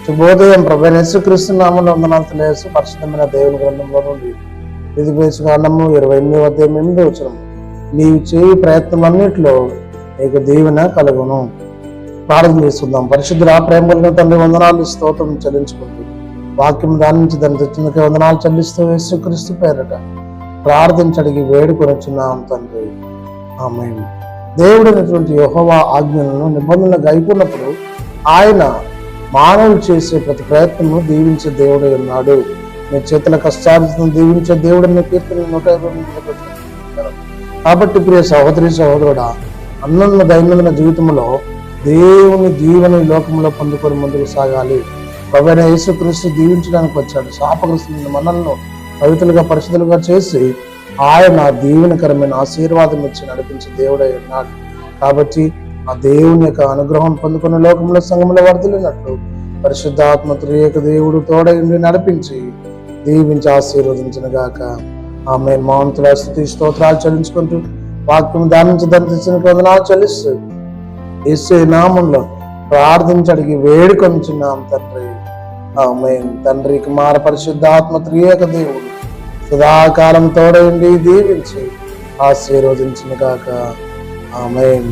శుభోదయం. ప్రభువైన యేసుక్రీస్తు నామములో వందనాలు తెలియజేస్తూ పరిశుద్ధమైన దేవుని గ్రంథంలో నుండి కాండము 28వ అధ్యాయం 8వ వచనం. నీవు చేయి ప్రయత్నమన్నిటిలో నీకు దీవెన కలుగును. ప్రార్థన చేస్తున్నాం. పరిశుద్ధుల ప్రేమ కలిగిన తండ్రి, వందనాలు స్తోత్రం చెల్లించుకుంటూ వాక్యం దాని నుంచి దాన్ని తెచ్చినకే వందనాలు చెల్లిస్తూ యేసుక్రీస్తు పేరట ప్రార్థించడికి వేడుకొనుచున్నాం తండ్రి, ఆమేన్. దేవుడైనటువంటి యెహోవా ఆజ్ఞలను నిబంధనలు గైకొన్నప్పుడు ఆయన మానవులు చేసే ప్రతి ప్రయత్నము దీవించే దేవుడై ఉన్నాడు. నీ చేతుల కష్టార్జితం దీవించే దేవుడిని కీర్తన 128 కాబట్టి ప్రియ సహోదరి సహోదరుడా, అన్నున్న దైనందిన జీవితంలో దేవుని దీవెని లోకంలో పొందుకొని ముందుకు సాగాలి. ప్రభువైన యేసుక్రీస్తు దీవించడానికి వచ్చాడు. శాపగ్రస్తులైన మనల్ని పవిత్రులుగా పరిశుద్ధులుగా చేసి ఆయన దీవెనకరమైన ఆశీర్వాదం ఇచ్చి నడిపించే దేవుడై ఉన్నాడు. కాబట్టి ఆ దేవుని యొక్క అనుగ్రహం పొందుకున్న లోకంలో సంఘంలో వర్ధిల్లినట్లు పరిశుద్ధాత్మ త్రియేక దేవుడు తోడైండి నడిపించి దీవించి ఆశీర్వదించిన గాక. ఆమె మౌనతుల స్తుతి స్తోత్రాలు చెల్లించుకుంటూ వాక్యం దాని నుంచి దంతించిన వందనాలు చెల్లిస్తూ యేసు నామంలో ప్రార్థించడికి వేడుకొంచున్నాం తండ్రి, ఆమేన్. తండ్రి, కుమార పరిశుద్ధాత్మ త్రియేక దేవుడు సదాకాలం తోడైండి దీవించి ఆశీర్వదించిన గాక. ఆమేన్.